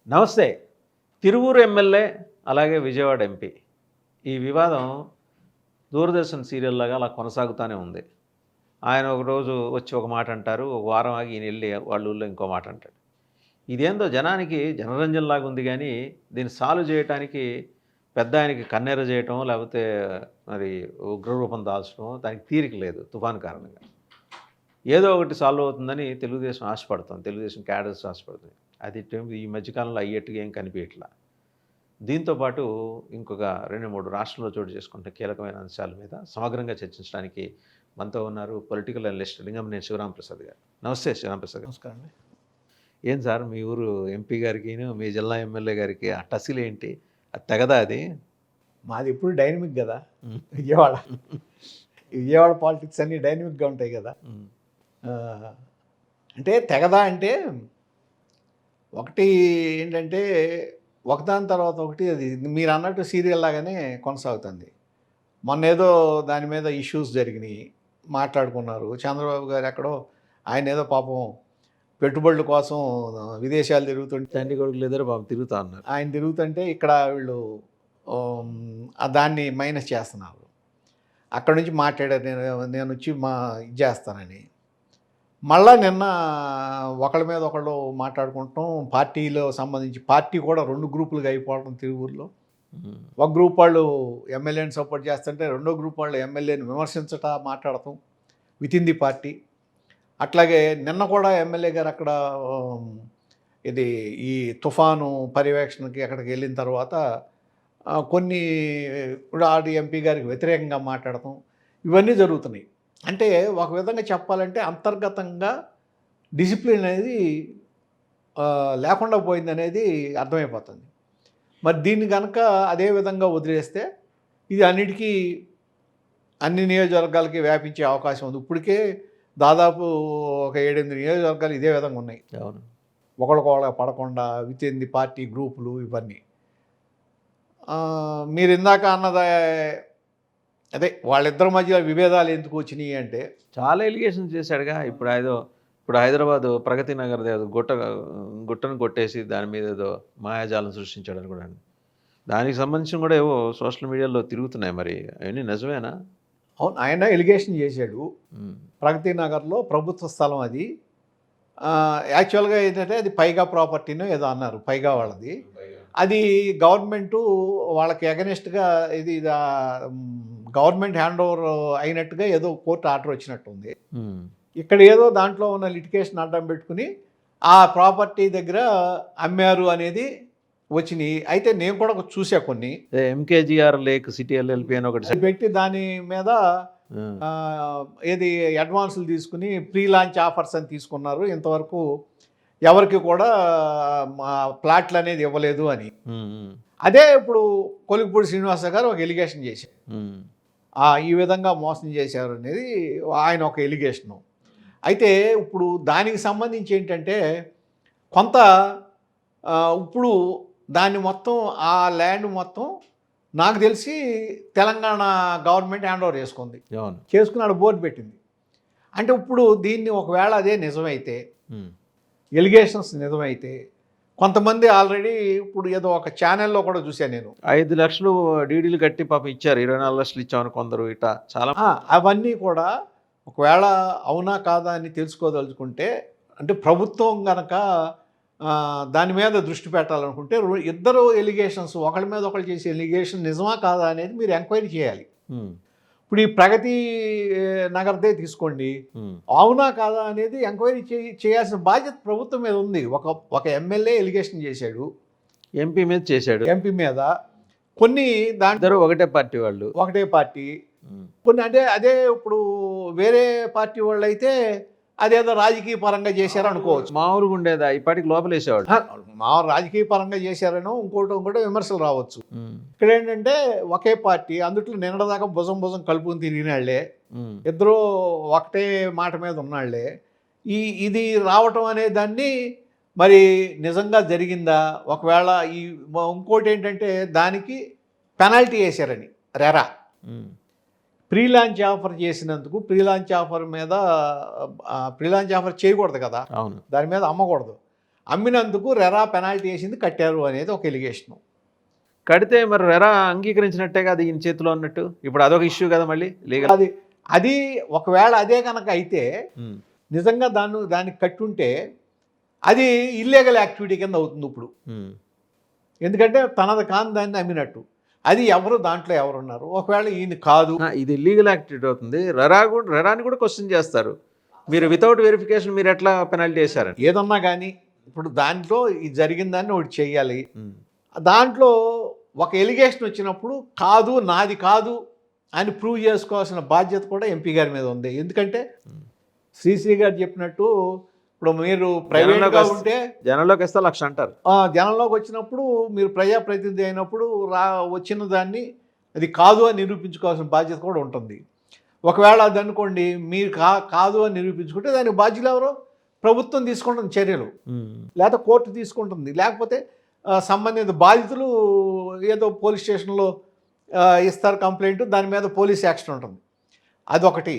నమస్తే. తిరువూరు ఎమ్మెల్యే అలాగే విజయవాడ ఎంపీ. ఈ వివాదం దూరదర్శన్ సీరియల్‌లాగా అలా కొనసాగుతానే ఉంది. ఆయన ఒకరోజు వచ్చి ఒక మాట అంటారు. ఒక వారం ఆగి ఈయన ఎళ్లి వాళ్ళ ఊళ్ళో ఇంకో మాట అంటాడు. ఇదేందో జనానికి జనరంజన్‌లాగా ఉంది గానీ, దీన్ని సాల్వ్ చేయటానికి పెద్దాయనకి కన్నెర చేయటం, లేకపోతే మరి ఉగ్రరూపం దాల్చడం దానికి తీరిక లేదు తుఫాను కారణంగా. ఏదో ఒకటి సాల్వ్ అవుతుందని తెలుగుదేశం ఆశపడుతోంది. తెలుగుదేశం క్యాడర్స్ ఆశపడుతుంది. అది ఈ మధ్యకాలంలో అయ్యేట్టుగా ఏం కనిపియట్లా. దీంతో పాటు ఇంకొక 2, 3 రాష్ట్రంలో చోటు చేసుకుంటే కీలకమైన అంశాల మీద సమగ్రంగా చర్చించడానికి మనతో ఉన్నారు పొలిటికల్ అనలిస్ట్ లింగంనేని శివరామప్రసాద్ గారు. నమస్తే శివరామప్రసాద్ గారు. నమస్కారం అండి. ఏం సార్ మీ ఊరు ఎంపీ గారికిను, మీ జిల్లా ఎమ్మెల్యే గారికి ఆ టసిలేంటి? అది తెగదా అది? మాది ఎప్పుడు డైనమిక్ కదా. హ్మ్. విజయవాడ విజయవాడ పాలిటిక్స్ అన్నీ డైనమిక్గా ఉంటాయి కదా. హ్మ్. అంటే తెగదా అంటే ఒకటి ఏంటంటే ఒకదాని తర్వాత ఒకటి అది మీరు అన్నట్టు సీరియల్ లాగానే కొనసాగుతుంది. మొన్న ఏదో దాని మీద ఇష్యూస్ జరిగినాయి, మాట్లాడుకున్నారు. చంద్రబాబు గారు ఎక్కడో ఆయన ఏదో పాపం పెట్టుబడుల కోసం విదేశాలు తిరుగుతుంటే తండ్రి కొడుకులు ఇద్దరు పాపం తిరుగుతా ఉన్నారు. ఆయన తిరుగుతుంటే ఇక్కడ వీళ్ళు దాన్ని మైనస్ చేస్తున్నారు. అక్కడి నుంచి మాట్లాడారు, నేను వచ్చి ఇది చేస్తానని. మళ్ళా నిన్న ఒకళ్ళ మీద ఒకళ్ళు మాట్లాడుకుంటాం. పార్టీలో సంబంధించి పార్టీ కూడా 2 గ్రూపులుగా అయిపోవడం తిరువూరులో. హ్మ్. ఒక గ్రూప్ వాళ్ళు ఎమ్మెల్యేని సపోర్ట్ చేస్తుంటే రెండో గ్రూప్ వాళ్ళు ఎమ్మెల్యేని మాట్లాడతాం వితిన్ ది పార్టీ. అట్లాగే నిన్న కూడా ఎమ్మెల్యే గారు అక్కడ ఇది ఈ తుఫాను పర్యవేక్షణకి అక్కడికి వెళ్ళిన తర్వాత కొన్ని ఆడి ఎంపీ గారికి వ్యతిరేకంగా మాట్లాడటం ఇవన్నీ జరుగుతున్నాయి. అంటే ఒక విధంగా చెప్పాలంటే అంతర్గతంగా డిసిప్లిన్ అనేది లేకుండా పోయిందనేది అర్థమైపోతుంది. మరి దీన్ని కనుక అదే విధంగా వదిలేస్తే ఇది అన్ని నియోజకవర్గాలకి వ్యాపించే అవకాశం ఉంది. ఇప్పటికే దాదాపు ఒక 7-8 నియోజకవర్గాలు ఇదే విధంగా ఉన్నాయి. అవును. ఒకళ్ళకొకళ్ళ పడకుండా వితిన్ ది పార్టీ గ్రూపులు ఇవన్నీ. మీరు ఇందాక అన్నది అదే వాళ్ళిద్దరి మధ్య విభేదాలు ఎందుకు వచ్చినాయి అంటే చాలా ఎలిగేషన్స్ చేశాడుగా. ఇప్పుడు హైదరాబాదు ప్రగతి నగర్ ఏదో గుట్టను కొట్టేసి దాని మీద ఏదో మాయాజాలం సృష్టించాడని కూడా. దానికి సంబంధించి కూడా ఏవో సోషల్ మీడియాలో తిరుగుతున్నాయి. మరి అవన్నీ నిజమేనా? అవును, ఆయన ఎలిగేషన్ చేశాడు. హ్మ్. ప్రగతి నగర్లో ప్రభుత్వ స్థలం అది. యాక్చువల్గా ఏంటంటే అది పైగా ప్రాపర్టీనో ఏదో అన్నారు, పైగా వాళ్ళది. అది గవర్నమెంటు వాళ్ళకి ఎగనెస్ట్గా ఇది గవర్నమెంట్ హ్యాండ్ ఓవర్ అయినట్టుగా ఏదో కోర్టు ఆర్డర్ వచ్చినట్టుంది. ఇక్కడ ఏదో దాంట్లో ఉన్న లిటికేషన్ అడ్డం పెట్టుకుని ఆ ప్రాపర్టీ దగ్గర అమ్మారు అనేది వచ్చినాయి. అయితే నేను కూడా చూసా కొన్ని. ఎంకేజీఆర్ లేక్ సిటీ ఎల్ఎల్పి అని ఒకటి పెట్టి దాని మీద ఏది అడ్వాన్సులు తీసుకుని ప్రీ లాంచ్ ఆఫర్స్ అని తీసుకున్నారు. ఇంతవరకు ఎవరికి కూడా ప్లాట్లు అనేది ఇవ్వలేదు అని. అదే ఇప్పుడు కొలిక్పూడి శ్రీనివాస గారు ఒక ఎలిగేషన్ చేశారు. ఈ విధంగా మోసం చేశారు అనేది ఆయన ఒక ఎలిగేషను. అయితే ఇప్పుడు దానికి సంబంధించి ఏంటంటే కొంత ఇప్పుడు దాన్ని మొత్తం ఆ ల్యాండ్ మొత్తం నాకు తెలిసి తెలంగాణ గవర్నమెంట్ హ్యాండ్ ఓవర్ చేసుకుంది. చేసుకుని బోర్డు పెట్టింది. అంటే ఇప్పుడు దీన్ని ఒకవేళ అదే నిజమైతే, ఎలిగేషన్స్ నిజమైతే, కొంతమంది ఆల్రెడీ ఇప్పుడు ఏదో ఒక ఛానల్లో కూడా చూశాను నేను, 5 లక్షలు డీడీలు కట్టి పాపం ఇచ్చారు, 24 లక్షలు ఇచ్చామని కొందరు ఇట చాలా. అవన్నీ కూడా ఒకవేళ అవునా కాదా అని తెలుసుకోదలుచుకుంటే, అంటే ప్రభుత్వం కనుక దాని మీద దృష్టి పెట్టాలనుకుంటే ఇద్దరు ఎలిగేషన్స్ ఒకళ్ళ మీద ఒకళ్ళు చేసే ఎలిగేషన్ నిజమా కాదా అనేది మీరు ఎంక్వైరీ చేయాలి. ఇప్పుడు ఈ ప్రగతి నగర్దే తీసుకోండి, అవునా కాదా అనేది ఎంక్వైరీ చేయాల్సిన బాధ్యత ప్రభుత్వం మీద ఉంది. ఒక ఎమ్మెల్యే ఎలిగేషన్ చేశాడు, ఎంపీ మీద చేశాడు. ఎంపీ మీద కొన్ని దాంట్లో ఒకటే పార్టీ కొన్ని అంటే అదే ఇప్పుడు వేరే పార్టీ వాళ్ళు అయితే అదేదో రాజకీయ పరంగా చేశారు అనుకోవచ్చు. మామూలుగా ఉండేదా ఇప్పటికి లోపలేసేవాడు. రాజకీయ పరంగా చేశారనో ఇంకోటి విమర్శలు రావచ్చు. ఇక్కడ ఏంటంటే ఒకే పార్టీ, అందుట్లో నిన్నటిదాకా భుజం కలుపుని తిరిగిన వాళ్ళే, ఇద్దరు ఒకటే మాట మీద ఉన్నాళ్లే. ఇది రావటం అనే దాన్ని మరి నిజంగా జరిగిందా, ఒకవేళ ఇంకోటి ఏంటంటే దానికి పెనాల్టీ వేశారని రెరా ప్రీ లాంచ్ ఆఫర్ చేసినందుకు. ప్రీ లాంచ్ ఆఫర్ చేయకూడదు కదా, దాని మీద అమ్మకూడదు. అమ్మినందుకు రెరా పెనాల్టీ వేసింది కట్టారు అనేది ఒక ఎలిగేషను. కడితే మరి రెరా అంగీకరించినట్టే కదా ఈయన చేతిలో ఉన్నట్టు. ఇప్పుడు అదొక ఇష్యూ కదా మళ్ళీ లీగల్. అది అది ఒకవేళ అదే కనుక అయితే నిజంగా దానికి కట్టుంటే అది ఇల్లీగల్ యాక్టివిటీ కింద అవుతుంది ఇప్పుడు. ఎందుకంటే తనది కాని దాన్ని అమ్మినట్టు. అది దాంట్లో ఎవరున్నారు? ఒకవేళ ఈయన కాదు, ఇది లీగల్ యాక్టివిటీ అవుతుంది. రెరాని కూడా క్వశ్చన్ చేస్తారు. మీరు వితౌట్ వెరిఫికేషన్ మీరు ఎట్లా పెనాల్టీ వేశారని. ఏదన్నా కానీ ఇప్పుడు దాంట్లో ఇది జరిగిందాన్ని ఒకటి చెయ్యాలి. దాంట్లో ఒక ఎలిగేషన్ వచ్చినప్పుడు కాదు నాది కాదు అని ప్రూవ్ చేసుకోవాల్సిన బాధ్యత కూడా ఎంపీ గారి మీద ఉంది. ఎందుకంటే శ్రీశ్రీ గారు చెప్పినట్టు ఇప్పుడు మీరు ప్రైవేట్గా ఉంటే జనంలోకి వస్తే 1,00,000 అంటారు. జనంలోకి వచ్చినప్పుడు మీరు ప్రజాప్రతినిధి అయినప్పుడు వచ్చిన దాన్ని అది కాదు అని నిరూపించుకోవాల్సిన బాధ్యత కూడా ఉంటుంది. ఒకవేళ అది అనుకోండి మీరు కాదు అని నిరూపించుకుంటే దానికి బాధ్యులు ఎవరు? ప్రభుత్వం తీసుకుంటుంది చర్యలు, లేకపోతే కోర్టు తీసుకుంటుంది, లేకపోతే సంబంధిత బాధితులు ఏదో పోలీస్ స్టేషన్లో ఇస్తారు కంప్లైంట్, దాని మీద పోలీస్ యాక్షన్ ఉంటుంది. అదొకటి.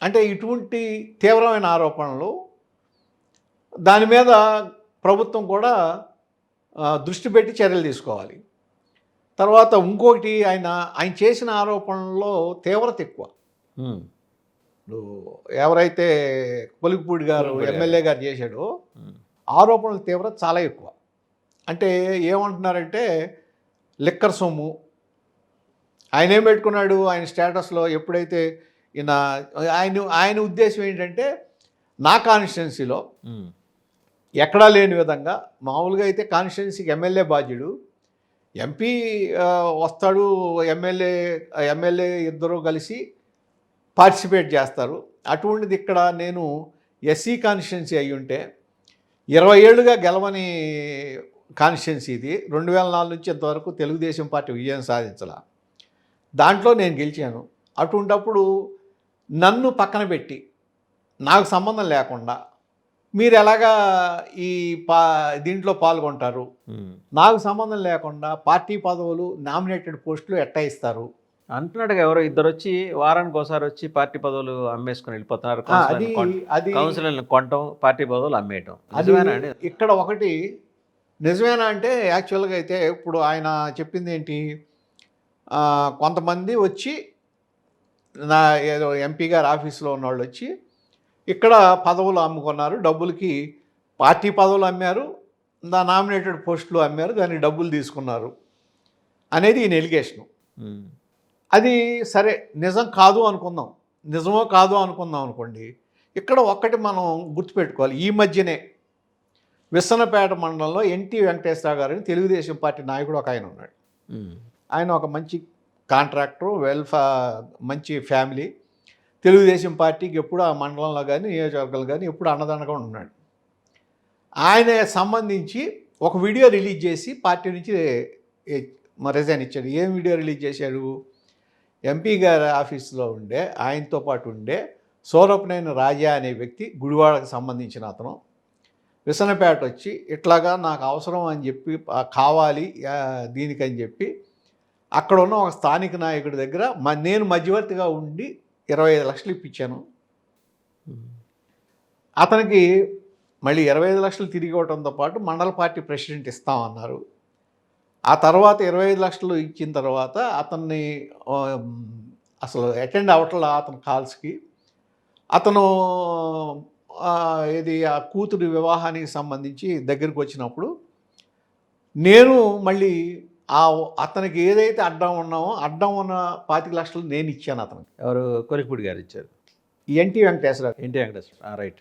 అంటే ఇటువంటి తీవ్రమైన ఆరోపణలు దాని మీద ప్రభుత్వం కూడా దృష్టి పెట్టి చర్యలు తీసుకోవాలి. తర్వాత ఇంకొకటి ఆయన చేసిన ఆరోపణల్లో తీవ్రత ఎక్కువ. ఎవరైతే కొలిక్పూడి గారు ఎమ్మెల్యే గారు చేశాడో ఆరోపణల తీవ్రత చాలా ఎక్కువ. అంటే ఏమంటున్నారంటే లిక్కర్ సొమ్ము ఆయన ఏం పెట్టుకున్నాడు ఆయన స్టేటస్లో. ఎప్పుడైతే ఆయన ఉద్దేశం ఏంటంటే నా కాన్స్టిట్యున్సీలో ఎక్కడా లేని విధంగా, మామూలుగా అయితే కాన్స్టిట్యున్సీకి ఎమ్మెల్యే బాధ్యుడు, ఎంపీ వస్తాడు, ఎమ్మెల్యే ఇద్దరు కలిసి పార్టిసిపేట్ చేస్తారు. అటువంటిది ఇక్కడ నేను ఎస్సీ కాన్స్టిట్యున్సీ అయ్యి ఉంటే 20 ఏళ్ళుగా గెలవని కాన్స్టిట్యున్సీ ఇది. 2004 నుంచి ఇంతవరకు తెలుగుదేశం పార్టీ విజయం సాధించాల. దాంట్లో నేను గెలిచాను. అటువంటప్పుడు నన్ను పక్కన పెట్టి నాకు సంబంధం లేకుండా మీరు ఎలాగా ఈ దీంట్లో పాల్గొంటారు? నాకు సంబంధం లేకుండా పార్టీ పదవులు నామినేటెడ్ పోస్టులు ఎట్టా ఇస్తారు అంటున్నాడుగా. ఎవరో ఇద్దరు వచ్చి వారానికి ఒకసారి వచ్చి పార్టీ పదవులు అమ్మేసుకొని వెళ్ళిపోతున్నారు. కౌన్సిలర్లను కొనటం, పార్టీ పదవులు అమ్మేయటం. ఇక్కడ ఒకటి నిజమేనా అంటే యాక్చువల్గా అయితే ఇప్పుడు ఆయన చెప్పింది ఏంటి, కొంతమంది వచ్చి ఏదో ఎంపీ గారి ఆఫీస్లో ఉన్న వాళ్ళు వచ్చి ఇక్కడ పదవులు అమ్ముకున్నారు, డబ్బులకి పార్టీ పదవులు అమ్మారు, నామినేటెడ్ పోస్టులు అమ్మారు, దానికి డబ్బులు తీసుకున్నారు అనేది ఈయన ఎలిగేషను. అది సరే నిజం కాదు అనుకుందాం, నిజమో కాదో అనుకుందాం అనుకోండి. ఇక్కడ ఒక్కటి మనం గుర్తుపెట్టుకోవాలి. ఈ మధ్యనే విస్సన్నపేట మండలంలో ఎన్టీ వెంకటేశ్వర గారిని తెలుగుదేశం పార్టీ నాయకుడు ఒక ఆయన ఉన్నాడు. ఆయన ఒక మంచి కాంట్రాక్టర్, మంచి ఫ్యామిలీ, తెలుగుదేశం పార్టీకి ఎప్పుడు ఆ మండలంలో కానీ నియోజకవర్గాలు కానీ ఎప్పుడు అన్నదండగా ఉన్నాడు. ఆయన సంబంధించి ఒక వీడియో రిలీజ్ చేసి పార్టీ నుంచి రిజైన్ ఇచ్చాడు. ఏం వీడియో రిలీజ్ చేశాడు? ఎంపీ గారి ఆఫీసులో ఉండే ఆయనతో పాటు ఉండే సూరపనేని రాజా అనే వ్యక్తి, గుడివాడకు సంబంధించిన అతను, విసనపేట వచ్చి ఇట్లాగా నాకు అవసరం అని చెప్పి కావాలి దీనికని చెప్పి అక్కడ ఉన్న ఒక స్థానిక నాయకుడి దగ్గర నేను మధ్యవర్తిగా ఉండి 25 లక్షలు ఇప్పించాను. అతనికి మళ్ళీ 25 లక్షలు తిరిగి ఇవ్వడంతో పాటు మండల పార్టీ ప్రెసిడెంట్ ఇస్తామన్నారు. ఆ తర్వాత 25 లక్షలు ఇచ్చిన తర్వాత అతన్ని అసలు అటెండ్ అవ్వట్ల అతని కాల్స్కి. అతను ఆ కూతురి వివాహానికి సంబంధించి దగ్గరికి వచ్చినప్పుడు నేను మళ్ళీ అతనికి ఏదైతే అడ్డం ఉన్న 25 లక్షలు నేను ఇచ్చాను అతనికి. ఎవరు? కొలిక్పూడి గారు ఇచ్చారు. NT Venkateswara right.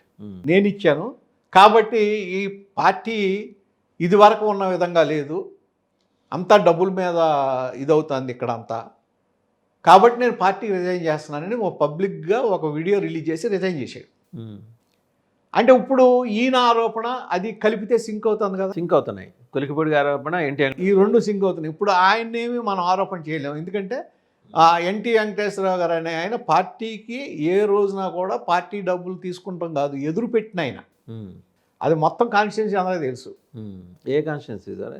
నేను ఇచ్చాను. కాబట్టి ఈ పార్టీ ఇది వరకు ఉన్న విధంగా లేదు, అంతా డబ్బుల మీద ఇదవుతుంది ఇక్కడ అంతా. కాబట్టి నేను పార్టీ రిజైన్ చేస్తున్నానని పబ్లిక్గా ఒక వీడియో రిలీజ్ చేసి రిజైన్ చేశాడు. అంటే ఇప్పుడు ఈయన ఆరోపణ అది కలిపితే సింక్ అవుతుంది కదా. సింక్ అవుతున్నాయి. కొలిక్పూడి గారి ఆరోపణ, ఈ రెండు సింక్ అవుతున్నాయి. ఇప్పుడు ఆయన్నేమి మనం ఆరోపణ చేయలేము. ఎందుకంటే ఎన్టీ వెంకటేశ్వరరావు గారు అనే ఆయన పార్టీకి ఏ రోజున కూడా పార్టీ డబ్బులు తీసుకుంటాం కాదు, ఎదురు పెట్టిన ఆయన. అది మొత్తం కాన్స్టిట్యున్సీ అందరికీ తెలుసు. ఏ constituency sir?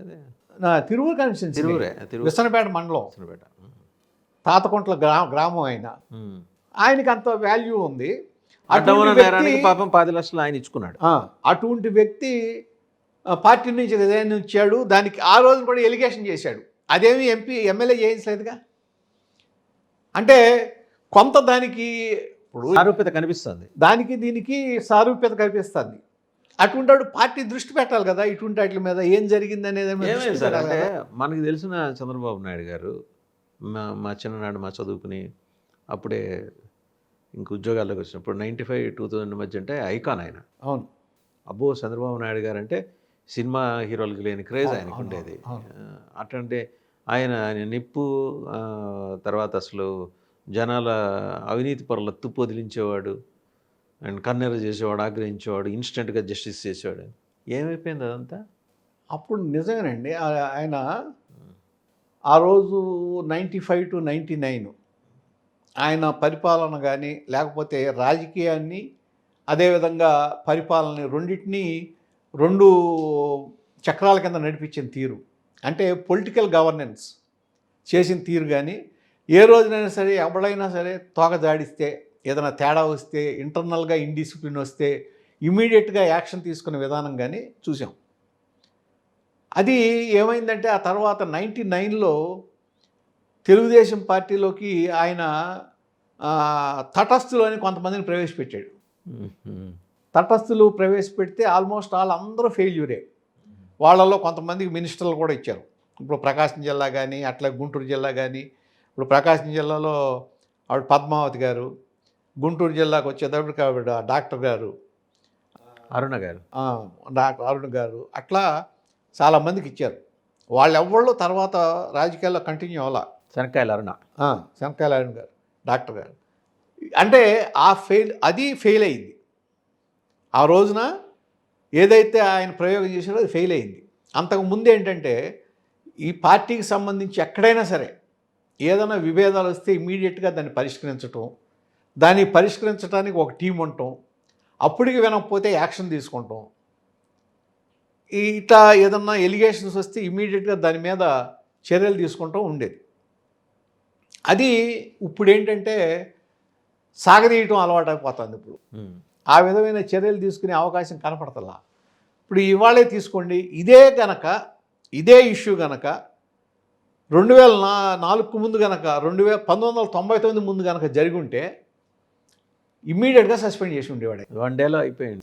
Tiruvuru constituency, Visannapeta మండలం, తాతకుంట్ల గ్రామం ఆయన. ఆయనకి అంత వాల్యూ ఉంది. పాపం 10 లక్షలు ఆయన ఇచ్చుకున్నాడు. అటువంటి వ్యక్తి పార్టీ నుంచి రిజైన్ ఇచ్చాడు. దానికి ఆ రోజు కూడా ఎలిగేషన్ చేశాడు. అదేమి ఎమ్మెల్యే చేయించలేదుగా. అంటే కొంత దానికి ఇప్పుడు సారూప్యత కనిపిస్తుంది. దానికి దీనికి సారూప్యత కనిపిస్తుంది. అటువంటి పార్టీ దృష్టి పెట్టాలి కదా, ఇటువంటి వాటి మీద ఏం జరిగింది అనేది మీద ఏమైంది దృష్టి సార్ పెట్టాలి అంటే కదా. మనకి తెలిసిన చంద్రబాబు నాయుడు గారు మా చిన్ననాడు మా చదువుకుని అప్పుడే ఇంక ఉద్యోగాల్లోకి వచ్చినప్పుడు 95-2000 మధ్య అంటే ఐకాన్ ఆయన. అవును, అబ్బో చంద్రబాబు నాయుడు గారు అంటే సినిమా హీరోలకి లేని క్రేజ్ ఆయనకు అవును, ఉండేది. అవును. అట్లాంటి ఆయన నిప్పు తర్వాత అసలు జనాల అవినీతి పరుల తుప్పు వదిలించేవాడు అండ్ కన్నెర చేసేవాడు, ఆగ్రహించేవాడు, ఇన్స్టెంట్గా జస్టిస్ చేసేవాడు. ఏమైపోయింది అదంతా? అప్పుడు నిజమేనండి. ఆయన ఆ రోజు 95-99 ఆయన పరిపాలన కానీ లేకపోతే రాజకీయాన్ని అదేవిధంగా పరిపాలన రెండింటినీ 2 చక్రాల కింద నడిపించిన తీరు, అంటే పొలిటికల్ గవర్నెన్స్ చేసిన తీరు కానీ ఏ రోజునైనా సరే ఎవడైనా సరే తోక జాడిస్తే ఏదైనా తేడా వస్తే ఇంటర్నల్గా ఇండిసిప్లిన్ వస్తే ఇమీడియట్గా యాక్షన్ తీసుకునే విధానం కానీ చూసాం. అది ఏమైందంటే ఆ తర్వాత 99లో తెలుగుదేశం పార్టీలోకి ఆయన తటస్థులు అని కొంతమందిని ప్రవేశపెట్టాడు. తటస్థులు ప్రవేశపెడితే ఆల్మోస్ట్ అందరూ ఫెయిల్యూరే. వాళ్ళలో కొంతమందికి మినిస్టర్లు కూడా ఇచ్చారు. ఇప్పుడు ప్రకాశం జిల్లా కానీ అట్లా గుంటూరు జిల్లా కానీ, ఇప్పుడు ప్రకాశం జిల్లాలో ఆవిడ పద్మావతి గారు, గుంటూరు జిల్లాకు వచ్చేటప్పటికి ఆవిడ డాక్టర్ గారు అరుణ గారు, డాక్టర్ అరుణ్ గారు, అట్లా చాలామందికి ఇచ్చారు. వాళ్ళెవ్వళ్ళు తర్వాత రాజకీయాల్లో కంటిన్యూ అవ్వాల. శనక్కాయల అరుణ, శంకర్ అరుణ్ గారు, డాక్టర్ గారు. అంటే అది ఫెయిల్ అయింది. ఆ రోజున ఏదైతే ఆయన ప్రయోగం చేశాడో అది ఫెయిల్ అయింది. అంతకుముందు ఏంటంటే ఈ పార్టీకి సంబంధించి ఎక్కడైనా సరే ఏదైనా విభేదాలు వస్తే ఇమీడియట్గా దాన్ని పరిష్కరించటం, దాన్ని పరిష్కరించడానికి ఒక టీం ఉండటం, అప్పటికి వినకపోతే యాక్షన్ తీసుకుంటాం, ఇట్లా ఏదన్నా ఎలిగేషన్స్ వస్తే ఇమీడియట్గా దాని మీద చర్యలు తీసుకుంటాం ఉండేది. అది ఇప్పుడు ఏంటంటే సాగదీయటం అలవాటు అయిపోతుంది. ఇప్పుడు ఆ విధమైన చర్యలు తీసుకునే అవకాశం కనపడతలా. ఇప్పుడు ఇవాళే తీసుకోండి, ఇదే ఇష్యూ గనక 2004 ముందు గనక 1999 ముందు గనక జరిగి ఉంటే ఇమ్మీడియట్గా సస్పెండ్ చేసి ఉండేవాడు. 1 డేలో అయిపోయింది.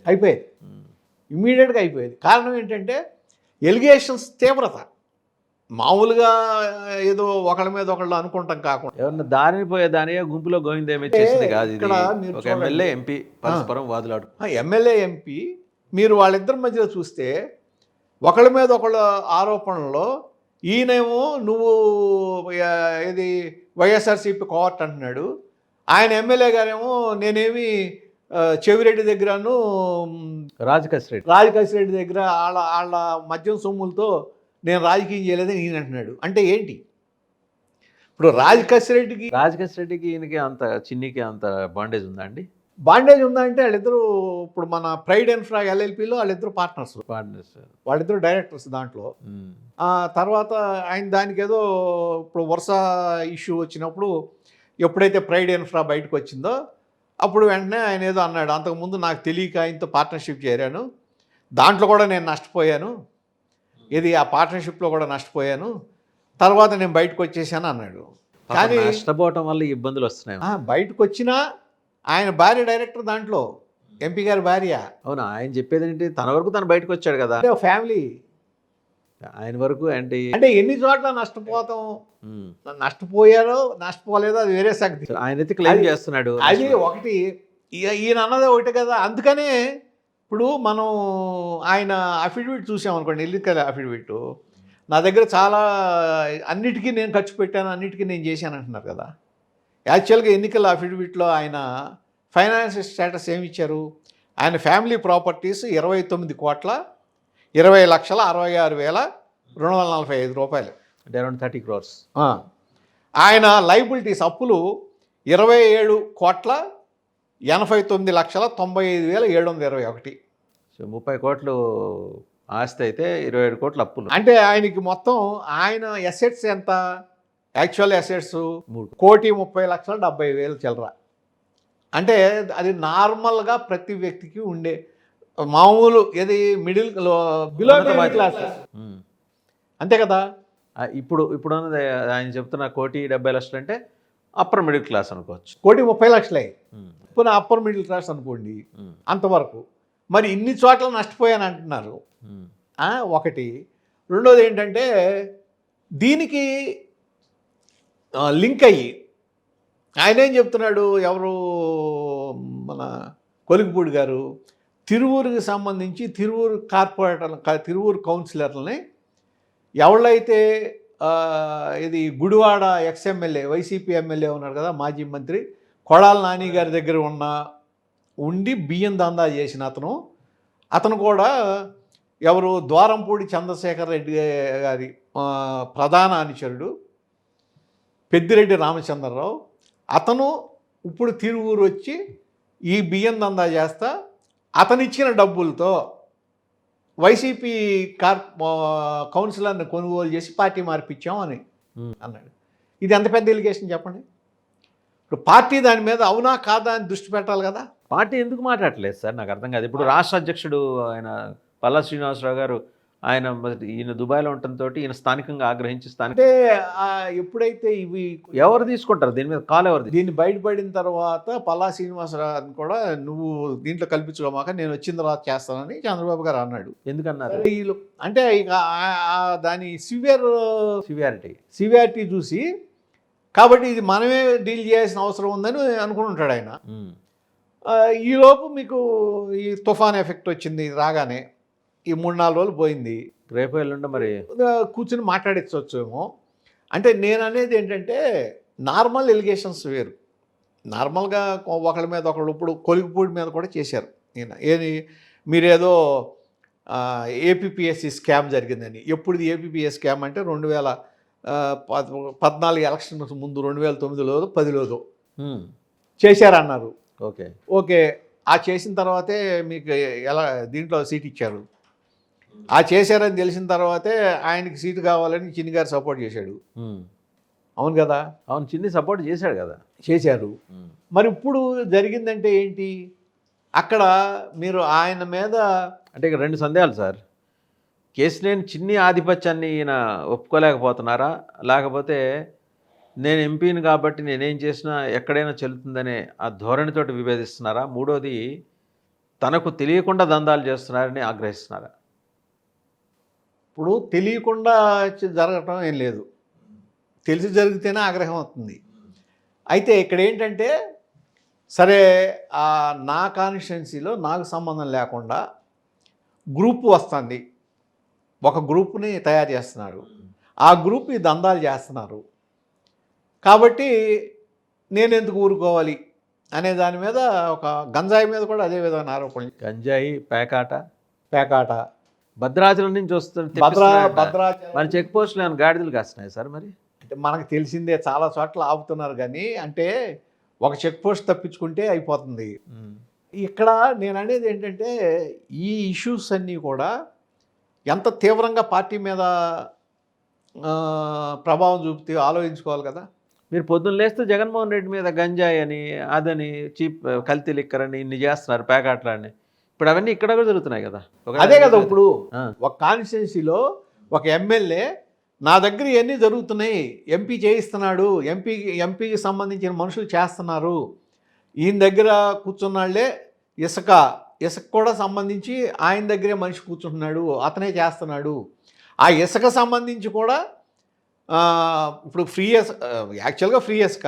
ఇమ్మీడియట్గా అయిపోయేది. కారణం ఏంటంటే ఎలిగేషన్స్ తీవ్రత. మామూలుగా ఏదో ఒకళ్ళ మీద ఒకళ్ళు అనుకుంటాం కాకుండా ఎవరన్నా దారిని పోయేదానియో గుంపులో గోవిందేమీ చేసింది కాదు. ఇది ఇక్కడ మీరు ఒక ఎమ్మెల్యే ఎంపీ పరస్పరం వాదులాడు. ఎమ్మెల్యే ఎంపీ మీరు వాళ్ళిద్దరి మధ్యలో చూస్తే ఒకళ్ళ మీద ఒకళ్ళ ఆరోపణలో ఈయనేమో నువ్వు ఇది వైఎస్ఆర్సీపీ కోవర్ట్ అంటున్నాడు, ఆయన ఎమ్మెల్యే గారేమో నేనేమి చెవిరెడ్డి దగ్గరను రాజకేశ్ రెడ్డి దగ్గర వాళ్ళ మద్యం సొమ్ములతో నేను రాజకీయం చేయలేదని ఈయన అంటున్నాడు. అంటే ఏంటి? ఇప్పుడు రాజకేశ్ రెడ్డికి ఈయనకి అంత చిన్నికి అంత బాండేజ్ ఉందా అండి? బాండేజ్ ఉందంటే వాళ్ళిద్దరూ ఇప్పుడు మన ప్రైడ్ అండ్ ఫ్రాగ్ ఎల్ఎల్పిలో వాళ్ళిద్దరు పార్ట్నర్స్, వాళ్ళిద్దరు డైరెక్టర్స్ దాంట్లో. తర్వాత ఆయన దానికి ఏదో ఇప్పుడు వరుస ఇష్యూ వచ్చినప్పుడు ఎప్పుడైతే ప్రైడ్ అండ్ ఫ్రా బయటకు వచ్చిందో అప్పుడు వెంటనే ఆయన ఏదో అన్నాడు, అంతకుముందు నాకు తెలియక ఆయనతో పార్ట్నర్షిప్ చేరాను, దాంట్లో కూడా నేను నష్టపోయాను, ఆ పార్ట్నర్షిప్లో కూడా నష్టపోయాను, తర్వాత నేను బయటకు వచ్చేసాను అన్నాడు. కానీ నష్టపోవటం వల్ల ఇబ్బందులు వస్తున్నాయి. బయటకు వచ్చినా ఆయన భార్య డైరెక్టర్ దాంట్లో, ఎంపీ గారి భార్య. అవునా? ఆయన చెప్పేది ఏంటి? తన వరకు తను బయటకు వచ్చాడు కదా, ఫ్యామిలీ ఆయన వరకు ఏంటి అంటే ఎన్ని చోట్ల నష్టపోతాం, నష్టపోలేదో అది వేరే సంగతి. ఆయన అయితే క్లెయిమ్ చేస్తున్నాడు. అది ఒకటి, ఈయన అన్నది ఒకటి కదా. అందుకనే ఇప్పుడు మనం ఆయన అఫిడవిట్ చూసామనుకోండి, ఎన్నికల అఫిడవిట్, నా దగ్గర చాలా అన్నిటికీ నేను ఖర్చు పెట్టాను, అన్నిటికీ నేను చేశాను అంటున్నారు కదా. యాక్చువల్గా ఎన్నికల అఫిడవిట్లో ఆయన ఫైనాన్షియల్ స్టేటస్ ఏమి ఇచ్చారు? ఆయన ఫ్యామిలీ ప్రాపర్టీస్ 29,20,66,245 రూపాయలు, అంటే అరౌండ్ 30 crores. ఆయన లైబిలిటీస్ అప్పులు 27,89,95,721. సో 30 కోట్లు ఆస్తి అయితే 27 కోట్ల అప్పులు. అంటే ఆయనకి మొత్తం ఆయన అసెట్స్ ఎంత? యాక్చువల్ అసెట్స్ 1,30,70,000 చిల్లర. అంటే అది నార్మల్గా ప్రతి వ్యక్తికి ఉండే మామూలు ఏది మిడిల్ బిలో మిడిల్ క్లాస్ ఉమ్. అంతే కదా. ఇప్పుడు ఉన్నది ఆయన చెప్తున్న 1,70,00,000 అంటే అప్పర్ మిడిల్ క్లాస్ అనుకోవచ్చు. 1,30,00,000 ఉమ్. పోనీ అప్పర్ మిడిల్ క్లాస్ అనుకోండి, ఉమ్. అంతవరకు. మరి ఇన్ని చోట్ల నష్టపోయాను అంటున్నారు. ఉమ్. ఒకటి. రెండోది ఏంటంటే దీనికి లింక్ అయ్యి ఆయన ఏం చెప్తున్నాడు, ఎవరు మన కొలిగిపూడి గారు, తిరువూరుకి సంబంధించి తిరువూరు కౌన్సిలర్లని ఎవళ్ళైతే ఇది గుడివాడ ఎక్స్ఎమ్మెల్యే వైసీపీ ఎమ్మెల్యే ఉన్నాడు కదా, మాజీ మంత్రి కొడాల నాని గారి దగ్గర ఉండి బియ్యం దందా చేసిన అతను కూడా ఎవరు ద్వారంపూడి చంద్రశేఖర్ రెడ్డి గారి ప్రధాన అనుచరుడు పెద్దిరెడ్డి రామచంద్రరావు. అతను ఇప్పుడు తిరువూరు వచ్చి ఈ బియ్యం దందా చేస్తా అతనిచ్చిన డబ్బులతో వైసీపీ కౌన్సిలర్ని కొనుగోలు చేసి పార్టీ మార్పిచ్చాం అని అన్నాడు. ఇది ఎంత పెద్ద ఎలిగేషన్ చెప్పండి. ఇప్పుడు పార్టీ దాని మీద అవునా కాదా అని దృష్టి పెట్టాలి కదా. పార్టీ ఎందుకు మాట్లాడలేదు సార్, నాకు అర్థం కాదు. ఇప్పుడు రాష్ట్ర అధ్యక్షుడు ఆయన పల్లా శ్రీనివాసరావు గారు, ఈయన దుబాయ్లో ఉండటంతో ఈయన స్థానికంగా ఆగ్రహించి అంటే ఎప్పుడైతే ఇవి ఎవరు తీసుకుంటారు దీని మీద కాల్, ఎవరు దీన్ని బయటపడిన తర్వాత పల్లా శ్రీనివాసరావు కూడా నువ్వు దీంట్లో కల్పించుకోమాక నేను వచ్చిన తర్వాత చేస్తానని చంద్రబాబు గారు అన్నాడు. ఎందుకన్నారు? అంటే ఇక దాని సివియారిటీ చూసి, కాబట్టి ఇది మనమే డీల్ చేయాల్సిన అవసరం ఉందని అనుకుని ఉంటాడు ఆయన. ఈలోపు మీకు ఈ తుఫాన్ ఎఫెక్ట్ వచ్చింది, రాగానే ఈ 3-4 రోజులు పోయింది. రేపు ఎల్లుండి మరి కూర్చుని మాట్లాడించవచ్చేమో. అంటే నేను అనేది ఏంటంటే నార్మల్ ఎలిగేషన్స్ వేరు. నార్మల్గా ఒకళ్ళ మీద ఒకళ్ళు ఇప్పుడు కొలిగిపూడి మీద కూడా చేశారు. ఏది మీరేదో ఏపీపీఎస్సీ స్కామ్ జరిగిందని. ఎప్పుడు ఏపీపీఎస్ స్కామ్ అంటే 2014 ఎలక్షన్స్ ముందు 2009లో 10లో చేశారన్నారు. ఓకే ఆ చేసిన తర్వాతే మీకు ఎలా దీంట్లో సీట్ ఇచ్చారు. ఆ చేశారని తెలిసిన తర్వాతే ఆయనకి సీటు కావాలని చిన్ని గారు సపోర్ట్ చేశాడు. అవును కదా. అవును, చిన్ని సపోర్ట్ చేశాడు కదా. చేశారు. మరి ఇప్పుడు జరిగిందంటే ఏంటి, అక్కడ మీరు ఆయన మీద అంటే ఇక 2 సందేహాలు సార్. కేసినేని చిన్ని ఆధిపత్యాన్ని ఈయన ఒప్పుకోలేకపోతున్నారా, లేకపోతే నేను ఎంపీని కాబట్టి నేనేం చేసినా ఎక్కడైనా చెల్లుతుందనే ఆ ధోరణితోటి విభేదిస్తున్నారా, మూడోది తనకు తెలియకుండా దందాలు చేస్తున్నారని ఆగ్రహిస్తున్నారా? ఇప్పుడు తెలియకుండా జరగటం ఏం లేదు, తెలిసి జరిగితేనే ఆగ్రహం అవుతుంది. అయితే ఇక్కడ ఏంటంటే సరే నా కాన్స్టిట్యున్సీలో నాకు సంబంధం లేకుండా గ్రూప్ వస్తుంది, ఒక గ్రూప్ని తయారు చేస్తున్నారు, ఆ గ్రూప్ ఈ దందాలు చేస్తున్నారు కాబట్టి నేను ఎందుకు ఊరుకోవాలి అనే దాని మీద ఒక గంజాయి మీద కూడా అదే విధమైన ఆరోపణలు. గంజాయి, పేకాట భద్రాచలం నుంచి వస్తుంది. భద్రాచలం మరి చెక్ పోస్టులు ఏమైనా గాడిదలు కాస్తున్నాయి సార్? మరి అంటే మనకు తెలిసిందే చాలా చోట్ల ఆపుతున్నారు, కానీ అంటే ఒక చెక్ పోస్ట్ తప్పించుకుంటే అయిపోతుంది. ఇక్కడ నేను అనేది ఏంటంటే ఈ ఇష్యూస్ అన్నీ కూడా ఎంత తీవ్రంగా పార్టీ మీద ప్రభావం చూపితే ఆలోచించుకోవాలి కదా. మీరు పొద్దున్న లేస్తే జగన్మోహన్ రెడ్డి మీద గంజాయి అని, అదని, చీప్ కల్తీ లిక్కర్ అని ఇన్ని చేస్తున్నారు, ప్యాకెట్లని. ఇప్పుడు అవన్నీ ఇక్కడ కూడా జరుగుతున్నాయి కదా. అదే కదా, ఇప్పుడు ఒక కాన్స్టిట్యున్సీలో ఒక ఎమ్మెల్యే నా దగ్గర ఇవన్నీ జరుగుతున్నాయి, ఎంపీ చేయిస్తున్నాడు, ఎంపీకి సంబంధించిన మనుషులు చేస్తున్నారు, ఈయన దగ్గర కూర్చున్నాళ్లే ఇసుక కూడా సంబంధించి ఆయన దగ్గరే మనిషి కూర్చుంటున్నాడు, అతనే చేస్తున్నాడు. ఆ ఇసుక సంబంధించి కూడా ఇప్పుడు యాక్చువల్గా ఫ్రీ ఇసుక,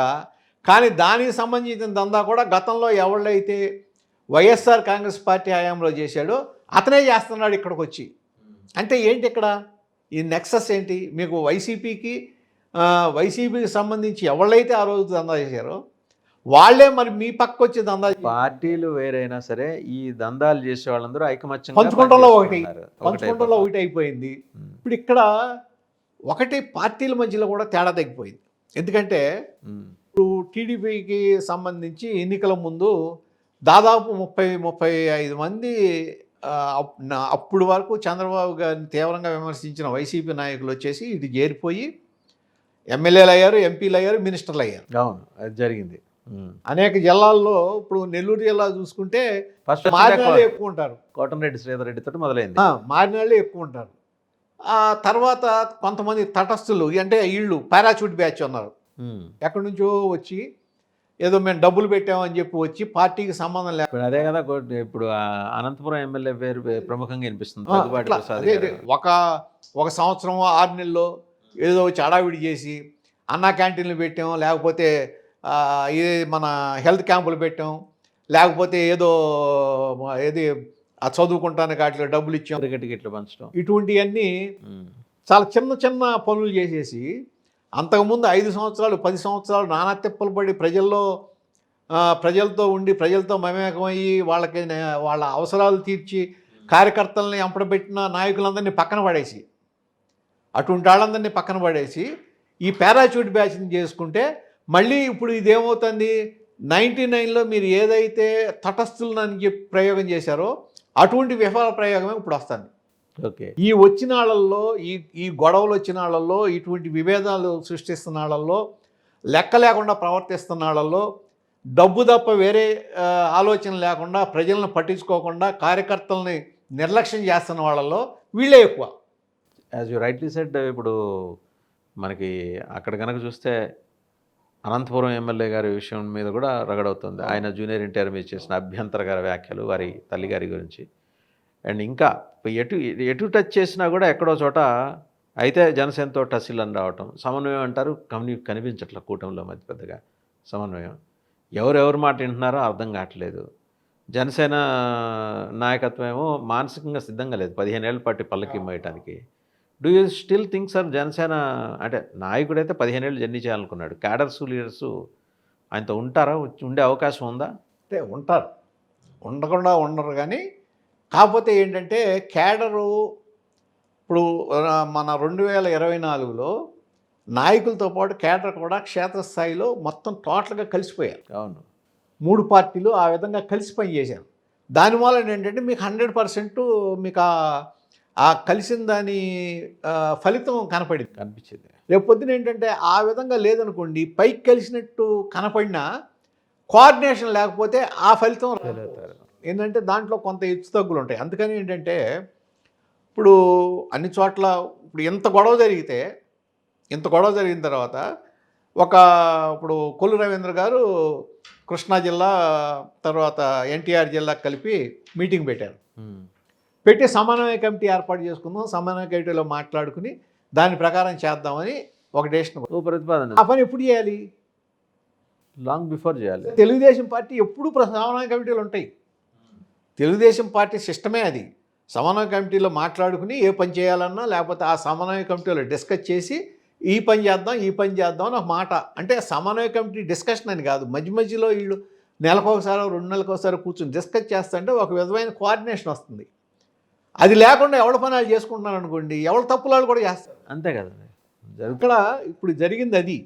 కానీ దానికి సంబంధించిన దందా కూడా గతంలో ఎవళ్ళైతే వైఎస్ఆర్ కాంగ్రెస్ పార్టీ హయాంలో చేశాడో అతనే చేస్తున్నాడు ఇక్కడికి వచ్చి. అంటే ఏంటి ఇక్కడ ఈ నెక్సస్ ఏంటి? మీకు వైసీపీకి సంబంధించి ఎవళ్ళైతే ఆ రోజు దందా చేశారో వాళ్ళే మరి మీ పక్క వచ్చి దందా. పార్టీలు వేరైనా సరే ఈ దందాలు చేసే వాళ్ళందరూ ఐకమత్యం పంచుకుంటలో ఒకటి అయిపోయింది. ఇప్పుడు ఇక్కడ ఒకటి పార్టీల మధ్యలో కూడా తేడా తగ్గిపోయింది. ఎందుకంటే ఇప్పుడు టీడీపీకి సంబంధించి ఎన్నికల ముందు దాదాపు 30-35 మంది అప్పుడు వరకు చంద్రబాబు గారిని తీవ్రంగా విమర్శించిన వైసీపీ నాయకులు వచ్చేసి ఇటు చేరిపోయి ఎమ్మెల్యేలు అయ్యారు, ఎంపీలు అయ్యారు, మినిస్టర్లు అయ్యారు. అవును, అది జరిగింది. అనేక జిల్లాల్లో ఇప్పుడు నెల్లూరు జిల్లా చూసుకుంటే ఫస్ట్ మారినాళ్ళే ఎక్కువ ఉంటారు. కోటంరెడ్డి శ్రీధర్ రెడ్డితో మొదలైంది. మారినాళ్ళే ఎక్కువ ఉంటారు. ఆ తర్వాత కొంతమంది తటస్థులు అంటే వీళ్ళు పారాచూట్ బ్యాచ్ ఉన్నారు. ఎక్కడి నుంచో వచ్చి ఏదో మేము డబ్బులు పెట్టామని చెప్పి వచ్చి పార్టీకి సంబంధం లేక ఇప్పుడు అదే కదా ఇప్పుడు అనంతపురం ఎమ్మెల్యే పేరు ప్రముఖంగా వినిపిస్తుంది, దగ్గుబాటి అట్లా ప్రసాద్ అదే గారు. ఒక సంవత్సరం 6 నెలల్లో ఏదో వచ్చి హడావిడి చేసి అన్నా క్యాంటీన్లు పెట్టాం, లేకపోతే ఇది మన హెల్త్ క్యాంపులు పెట్టాం, లేకపోతే ఏది చదువుకుంటానికి వాటిలో డబ్బులు ఇచ్చాం, క్రికెట్ గిట్లు పంచడం, ఇటువంటివన్నీ చాలా చిన్న చిన్న పనులు చేసేసి అంతకుముందు 5 సంవత్సరాలు 10 సంవత్సరాలు నానా తిప్పలు పడి ప్రజలతో ఉండి ప్రజలతో మమేకమయ్యి వాళ్ళ అవసరాలు తీర్చి కార్యకర్తల్ని ఎంపడబెట్టిన నాయకులందరినీ పక్కన పడేసి అటువంటి వాళ్ళందరినీ పక్కన పడేసి ఈ పారాచూట్ బ్యాచ్ని చేసుకుంటే మళ్ళీ ఇప్పుడు ఇదేమవుతుంది, 99లో మీరు ఏదైతే తటస్థులను అని చెప్పి ప్రయోగం చేశారో అటువంటి విఫల ప్రయోగమే ఇప్పుడు వస్తుంది. ఓకే, ఈ వచ్చిన వాళ్ళల్లో ఈ గొడవలు వచ్చిన వాళ్ళల్లో ఇటువంటి విభేదాలు సృష్టిస్తున్న వాళ్ళల్లో లెక్క లేకుండా ప్రవర్తిస్తున్న వాళ్ళల్లో డబ్బు తప్ప వేరే ఆలోచన లేకుండా ప్రజలను పట్టించుకోకుండా కార్యకర్తల్ని నిర్లక్ష్యం చేస్తున్న వాళ్ళల్లో వీళ్ళే ఎక్కువ. యాజ్ యూ రైట్లీ సెడ్, ఇప్పుడు మనకి అక్కడ కనుక చూస్తే అనంతపురం ఎమ్మెల్యే గారి విషయం మీద కూడా రగడవుతుంది. ఆయన జూనియర్ ఎన్టీఆర్ మీద చేసిన అభ్యంతరకర వ్యాఖ్యలు వారి తల్లిగారి గురించి. అండ్ ఇంకా ఎటు టచ్ చేసినా కూడా ఎక్కడో చోట అయితే జనసేనతో టసిల్ అని రావటం, సమన్వయం అంటారు, కనిపించట్ల కూటమిలో మధ్య పెద్దగా సమన్వయం. ఎవరెవరు మాట వింటున్నారో అర్థం కావట్లేదు. జనసేన నాయకత్వం ఏమో మానసికంగా సిద్ధంగా లేదు 15 ఏళ్ల పాటు పల్లకి మోయటానికి. Do you still think sir Janasena అంటే నాయకుడైతే 15 ఏళ్ళు జర్నీ చేయాలనుకున్నాడు, క్యాడర్స్ లీడర్స్ ఆయనతో ఉంటారా, ఉండే అవకాశం ఉందా? అంటే ఉంటారు, ఉండకుండా ఉండరు. కానీ కాకపోతే ఏంటంటే క్యాడరు ఇప్పుడు మన 2024లో నాయకులతో పాటు క్యాడర్ కూడా క్షేత్రస్థాయిలో మొత్తం టోటల్గా కలిసిపోయారు. అవును, 3 పార్టీలు ఆ విధంగా కలిసి పనిచేశారు. దానివల్ల ఏంటంటే మీకు 100% మీకు ఆ కలిసిన దాని ఫలితం కనిపించింది. రేపు పొద్దున ఏంటంటే ఆ విధంగా లేదనుకోండి, పైకి కలిసినట్టు కనపడినా కోఆర్డినేషన్ లేకపోతే ఆ ఫలితం రాదు. ఏంటంటే దాంట్లో కొంత హెచ్చు తగ్గులు ఉంటాయి. అందుకని ఏంటంటే ఇప్పుడు అన్ని చోట్ల ఇప్పుడు ఇంత గొడవ జరిగిన తర్వాత ఇప్పుడు కొల్లు రవీంద్ర గారు కృష్ణా జిల్లా తర్వాత ఎన్టీఆర్ జిల్లా కలిపి మీటింగ్ పెట్టారు. పెట్టి సమన్వయ కమిటీ ఏర్పాటు చేసుకుందాం, సమన్వయ కమిటీలో మాట్లాడుకుని దాని ప్రకారం చేద్దామని ఒక డెసిషన్ ప్రతిపాదన. ఆ పని ఎప్పుడు చేయాలి? లాంగ్ బిఫోర్ చేయాలి. తెలుగుదేశం పార్టీ ఎప్పుడు సమన్వయ కమిటీలు ఉంటాయి. తెలుగుదేశం పార్టీ సిస్టమే అది. సమన్వయ కమిటీలో మాట్లాడుకుని ఏ పని చేయాలన్నా లేకపోతే ఆ సమన్వయ కమిటీలో డిస్కస్ చేసి ఈ పని చేద్దాం అని ఒక మాట. అంటే సమన్వయ కమిటీ డిస్కషన్ అని కాదు, మధ్యలో వీళ్ళు నెలకొకసారి 2 నెలలకోసారి కూర్చొని డిస్కస్ చేస్తుంటే ఒక విధమైన కోఆర్డినేషన్ వస్తుంది. అది లేకుండా ఎవరి పని చేసుకుంటున్నారు అనుకోండి, ఎవరి తప్పులాలు కూడా చేస్తారు. అంతే కదా. ఇక్కడ ఇప్పుడు జరిగింది అది.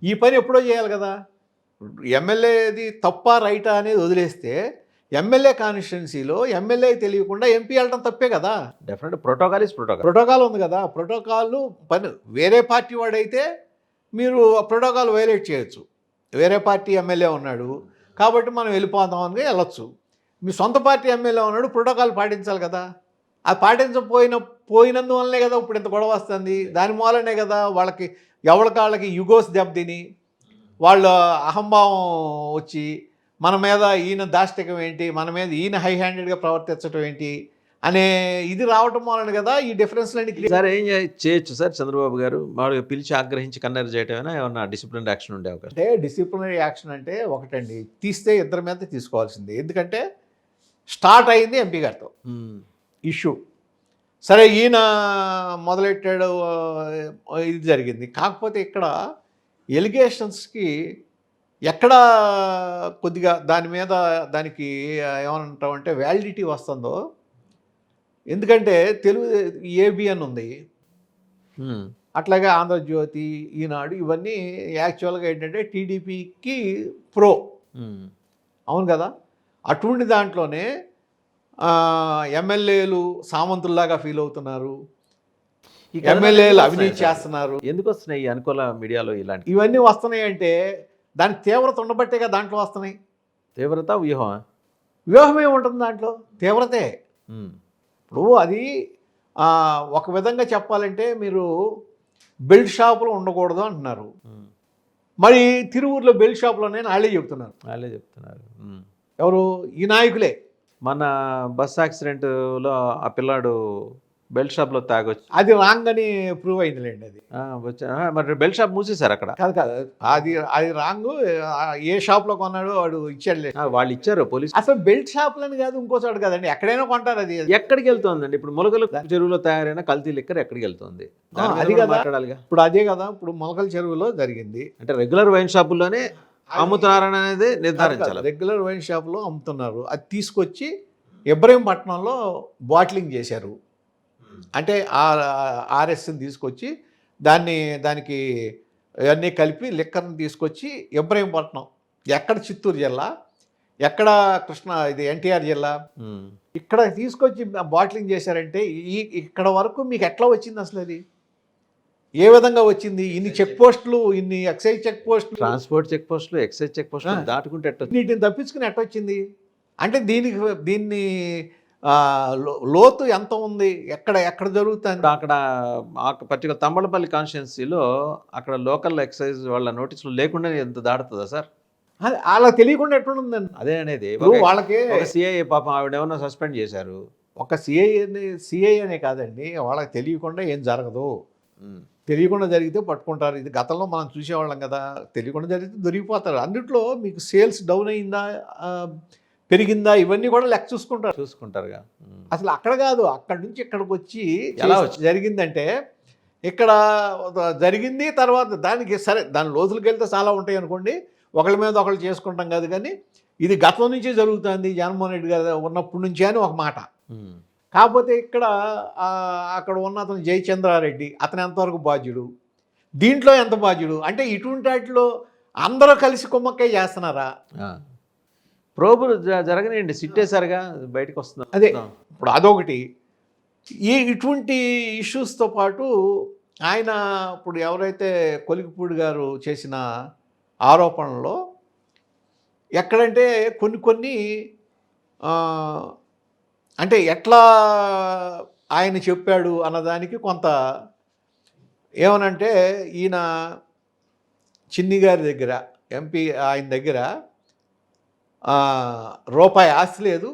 ఈ పని ఎప్పుడో చేయాలి కదా. ఎమ్మెల్యేది తప్ప రైటా అనేది వదిలేస్తే ఎమ్మెల్యే కాన్స్టిట్యున్సీలో ఎమ్మెల్యే తెలియకుండా ఎంపీ వెళ్ళడం తప్పే కదా. డెఫినెట్ ప్రోటోకాల్ ఉంది కదా. ప్రోటోకాల్ పని వేరే పార్టీ వాడైతే మీరు ప్రోటోకాల్ వైలేట్ చేయొచ్చు. వేరే పార్టీ ఎమ్మెల్యే ఉన్నాడు కాబట్టి మనం వెళ్ళిపోదామని వెళ్ళొచ్చు. మీ సొంత పార్టీ ఎమ్మెల్యే ఉన్నాడు, ప్రోటోకాల్ పాటించాలి కదా. అది పోయినందువల్లనే కదా ఇప్పుడు ఇంత గొడవ వస్తుంది. దాని మూలనే కదా ఎవరికి యుగోస్ దెబ్బతిని వాళ్ళ అహంభావం వచ్చి మన మీద ఈయన దాష్టికం ఏంటి, మన మీద ఈయన హై హ్యాండెడ్గా ప్రవర్తించడం ఏంటి అనే ఇది రావటం వలన కదా ఈ డిఫరెన్స్లన్నీ. సార్ ఏం చేయొచ్చు సార్ చంద్రబాబు గారు? మామూలుగా పిలిచి ఆగ్రహించి కన్నెర చేయటమైనా ఏమన్నా డిసిప్లినరీ యాక్షన్ ఉండే అవకాశం? అంటే డిసిప్లినరీ యాక్షన్ అంటే ఒకటండి, తీస్తే ఇద్దరి మీద తీసుకోవాల్సింది. ఎందుకంటే స్టార్ట్ అయింది ఎంపీ గారితో ఇష్యూ. సరే ఈయన మొదలెట్టాడు, ఇది జరిగింది. కాకపోతే ఇక్కడ ఎలిగేషన్స్కి ఎక్కడ కొద్దిగా దానికి ఏమంటామంటే వ్యాలిడిటీ వస్తుందో. ఎందుకంటే తెలుగు ఏబిఎన్ ఉంది, అట్లాగే ఆంధ్రజ్యోతి, ఈనాడు, ఇవన్నీ యాక్చువల్గా ఏంటంటే టీడీపీకి ప్రో. అవును కదా. అటువంటి దాంట్లోనే ఎమ్మెల్యేలు సామంతుల్లాగా ఫీల్ అవుతున్నారు, ఎమ్మెల్యేలు అవినీతి చేస్తున్నారు. ఎందుకు వస్తున్నాయి అనుకూల మీడియాలో ఇలాంటి ఇవన్నీ వస్తున్నాయంటే దాని తీవ్రత ఉండబట్టేగా దాంట్లో వస్తున్నాయి. తీవ్రత వ్యూహం. వ్యూహం ఏముంటుంది దాంట్లో? తీవ్రతే. ఇప్పుడు అది ఒక విధంగా చెప్పాలంటే మీరు బెల్ట్ షాపులు ఉండకూడదు అంటున్నారు. మరి తిరువూరులో బెల్ట్ షాపులోనే వాళ్ళే చెప్తున్నారు. వాళ్ళే చెప్తున్నారు. ఎవరు? ఈ నాయకులే. మన బస్ యాక్సిడెంట్లో ఆ పిల్లాడు బెల్ట్ షాప్లో తాగొచ్చు. అది రాంగ్ అని ప్రూవ్ అయిందిలేండి. అది మరి బెల్ట్ షాప్ మూసేశారు అక్కడ. కాదు కాదు, అది రాంగ్. ఏ షాప్లో కొన్నాడో వాడు ఇచ్చాడులే. వాళ్ళు ఇచ్చారు పోలీసు. అసలు బెల్ట్ షాపులని కాదు, ఇంకో చోటు కదండి, ఎక్కడైనా కొంటారు. అది ఎక్కడికి వెళ్తుందండి? ఇప్పుడు మొలకలు చెరువులో తయారైన కల్తీ లిక్కర్ ఎక్కడికి వెళ్తుంది? అది కదా మాట్లాడాలిగా. ఇప్పుడు అదే కదా, ఇప్పుడు మొలకల చెరువులో జరిగింది. అంటే రెగ్యులర్ వైన్ షాపుల్లోనే అమ్ముతున్నారని అనేది నిర్ధారించాలి. రెగ్యులర్ వైన్ షాప్లో అమ్ముతున్నారు. అది తీసుకొచ్చి ఇబ్రహీంపట్నంలో బాటిలింగ్ చేశారు. అంటే ఆర్ఎస్ని తీసుకొచ్చి దానికి ఇవన్నీ కలిపి లిక్కర్ని తీసుకొచ్చి ఇబ్రహీంపట్నం, ఎక్కడ చిత్తూరు జిల్లా, ఎక్కడ ఇది ఎన్టీఆర్ జిల్లా, ఇక్కడ తీసుకొచ్చి బాటిలింగ్ చేశారంటే ఇక్కడ వరకు మీకు ఎట్లా వచ్చింది అసలు? అది ఏ విధంగా వచ్చింది? ఇన్ని చెక్ పోస్టులు, ఇన్ని ఎక్సైజ్ చెక్ పోస్టులు, ట్రాన్స్పోర్ట్ చెక్ పోస్టులు, ఎక్సైజ్ చెక్ పోస్టులు దాటుకుంటే వీటిని తప్పించుకుని ఎట్టొచ్చింది? అంటే దీన్ని లోతు ఎంత ఉంది? ఎక్కడ జరుగుతుంది? అక్కడ పర్టికులర్ తంబళపల్లి కాన్స్టిట్యున్సీలో అక్కడ లోకల్ ఎక్సైజ్ వాళ్ళ నోటీసులు లేకుండా ఎంత దాడుతుందా సార్? అది అలా తెలియకుండా ఎట్లుందండి? అదే అనేది. వాళ్ళకి సిఐ పాపం ఆవిడ ఏమన్నా సస్పెండ్ చేశారు. ఒక సిఐ అనే కాదండి, వాళ్ళకి తెలియకుండా ఏం జరగదు. తెలియకుండా జరిగితే పట్టుకుంటారు. ఇది గతంలో మనం చూసేవాళ్ళం కదా. తెలియకుండా జరిగితే దొరికిపోతారు. అన్నిట్లో మీకు సేల్స్ డౌన్ అయిందా, పెరిగిందా, ఇవన్నీ కూడా లెక్క చూసుకుంటారుగా. అసలు అక్కడ కాదు, అక్కడి నుంచి ఇక్కడికి వచ్చి ఎలా జరిగిందంటే, ఇక్కడ జరిగింది, తర్వాత దానికి సరే దాని లోతులకు వెళ్తే చాలా ఉంటాయి అనుకోండి, ఒకళ్ళ మీద ఒకళ్ళు చేసుకుంటాం కాదు. కానీ ఇది గతం నుంచే జరుగుతుంది, జగన్మోహన్ రెడ్డి గారు ఉన్నప్పటి నుంచే అని ఒక మాట. కాకపోతే అక్కడ ఉన్న అతను జయచంద్రారెడ్డి, అతను ఎంతవరకు బాధ్యుడు, దీంట్లో ఎంత బాధ్యుడు అంటే ఇటువంటి వాటిలో అందరూ కలిసి కుమ్మక్కై చేస్తున్నారా? ప్రోబులు జరగనండి, సిట్టేసారుగా బయటకు వస్తుంది. అదే ఇప్పుడు అదొకటి. ఇటువంటి ఇష్యూస్తో పాటు ఆయన ఇప్పుడు ఎవరైతే కొలికిపూడి గారు చేసిన ఆరోపణలో ఎక్కడంటే కొన్ని అంటే ఎట్లా ఆయన చెప్పాడు అన్నదానికి కొంత ఏమనంటే, ఈయన చిన్ని గారి దగ్గర, ఎంపీ ఆయన దగ్గర రూపాయి ఆస్తి లేదు,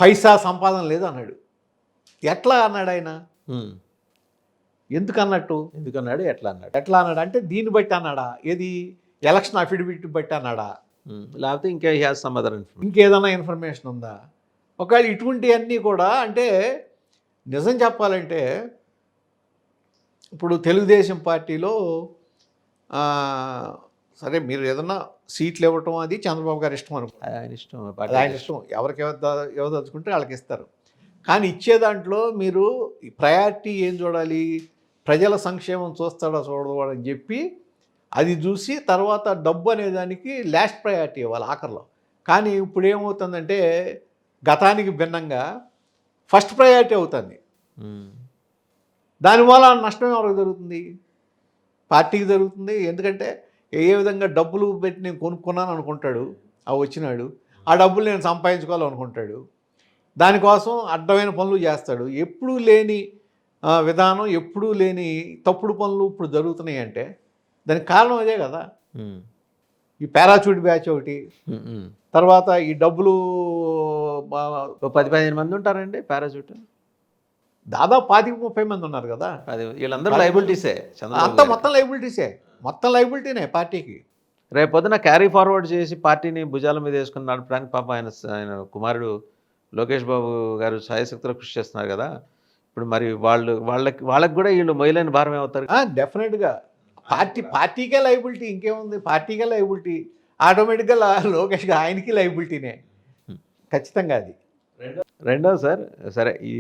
పైసా సంపాదన లేదు అన్నాడు. ఎట్లా అన్నాడు ఆయన? ఎందుకన్నట్టు? ఎందుకన్నాడు? ఎట్లా అన్నాడు అంటే దీన్ని బట్టి అన్నాడా? ఏది ఎలక్షన్ అఫిడవిట్ బట్టి అన్నాడా? లేకపోతే ఇంకేదైనా ఇన్ఫర్మేషన్ ఉందా? ఒకవేళ ఇటువంటివన్నీ కూడా అంటే నిజం చెప్పాలంటే, ఇప్పుడు తెలుగుదేశం పార్టీలో సరే మీరు ఏదన్నా సీట్లు ఇవ్వటం అది చంద్రబాబు గారు ఇష్టం ఆయన ఇష్టం, ఎవరికి ఎవదలుచుకుంటే వాళ్ళకి ఇస్తారు. కానీ ఇచ్చే దాంట్లో మీరు ప్రయారిటీ ఏం చూడాలి? ప్రజల సంక్షేమం చూస్తాడా చూడదు అని చెప్పి అది చూసి తర్వాత డబ్బు అనేదానికి లాస్ట్ ప్రయారిటీ ఇవ్వాలి ఆఖరిలో. కానీ ఇప్పుడు ఏమవుతుందంటే గతానికి భిన్నంగా ఫస్ట్ ప్రయారిటీ అవుతుంది. దానివల్ల నష్టం ఎవరికి జరుగుతుంది? పార్టీకి జరుగుతుంది. ఎందుకంటే ఏ విధంగా డబ్బులు పెట్టి నేను కొనుక్కున్నాను అనుకుంటాడు వచ్చినాడు, ఆ డబ్బులు నేను సంపాదించుకోవాలనుకుంటాడు, దానికోసం అడ్డమైన పనులు చేస్తాడు. ఎప్పుడూ లేని విధానం, ఎప్పుడూ లేని తప్పుడు పనులు ఇప్పుడు జరుగుతున్నాయి అంటే దానికి కారణం అదే కదా. ఈ పారాచూట్ బ్యాచ్ ఒకటి, తర్వాత ఈ డబ్బులు 10-15 మంది ఉంటారండి పారాచూట్, దాదాపు 25-30 మంది ఉన్నారు కదా. వీళ్ళందరూ లైబిలిటీసే, అంతా మొత్తం లైబిలిటీనే పార్టీకి. రేపొద్దున క్యారీ ఫార్వర్డ్ చేసి పార్టీని భుజాల మీద వేసుకుని నడపడానికి పాప ఆయన కుమారుడు లోకేష్ బాబు గారు సాయశక్తిలో కృషి చేస్తున్నారు కదా. ఇప్పుడు మరి వాళ్ళకి కూడా వీళ్ళు మొయ్యలేని భారం ఏమవుతారు? డెఫినెట్గా పార్టీకే లైబిలిటీ, ఇంకేముంది? పార్టీకే లైబిలిటీ, ఆటోమేటిక్గా లోకేష్ ఆయనకి లైబిలిటీనే ఖచ్చితంగా. అది రెండో సార్. సరే, ఈ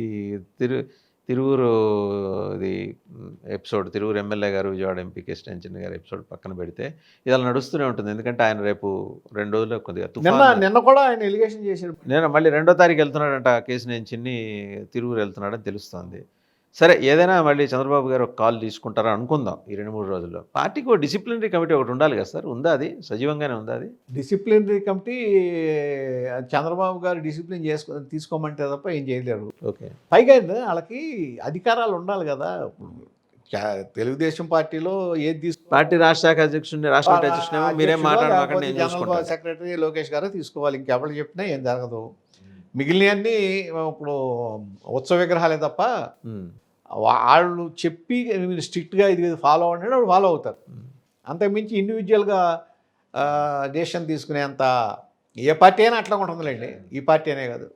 తిరువూరు ఎపిసోడ్, తిరువూరు ఎమ్మెల్యే గారు విజయవాడ ఎంపీ కేశినేని గారు ఎపిసోడ్ పక్కన పెడితే ఇది అలా నడుస్తూనే ఉంటుంది. ఎందుకంటే ఆయన రేపు 2 రోజుల్లో కొద్దిగా నిన్న కూడా ఆయన ఎలిగేషన్ చేశాడు. నేను మళ్ళీ 2వ తారీఖు వెళ్తున్నాడంట కేశినేని చిన్ని, తిరువూరు వెళ్తున్నాడని తెలుస్తోంది. సరే ఏదైనా మళ్ళీ చంద్రబాబు గారు ఒక కాల్ తీసుకుంటారా అనుకుందాం ఈ 2-3 రోజుల్లో. పార్టీకి ఒక డిసిప్లినరీ కమిటీ ఒకటి ఉండాలి కదా సార్? ఉందా అది? సజీవంగానే ఉందా అది? డిసిప్లినరీ కమిటీ చంద్రబాబు గారు డిసిప్లిన్ తీసుకోమంటే తప్ప ఏం చేయలేరు. ఓకే. పైగా వాళ్ళకి అధికారాలు ఉండాలి కదా. తెలుగుదేశం పార్టీలో ఏది పార్టీ రాష్ట్ర శాఖ అధ్యక్షుడిని, రాష్ట్ర పార్టీ అధ్యక్షుడేమో మీరేం మాట్లాడమాకండి నేను జనరల్ చూసుకుంటాను. సెక్రటరీ లోకేష్ గారే తీసుకోవాలి. ఇంకెవరు చెప్పినా ఏం జరగదు. మిగిలినవన్నీ ఇప్పుడు ఉత్సవ విగ్రహాలే తప్ప ఉమ్. వాళ్ళు చెప్పి మీరు స్ట్రిక్ట్గా ఇది ఫాలో అవ్వండి వాళ్ళు ఫాలో అవుతారు. అంతకుమించి ఇండివిజువల్గా డెసిషన్ తీసుకునేంత ఏ పార్టీ అయినా అట్లా ఉంటుందిలేండి. ఈ పార్టీ అనే కాదు.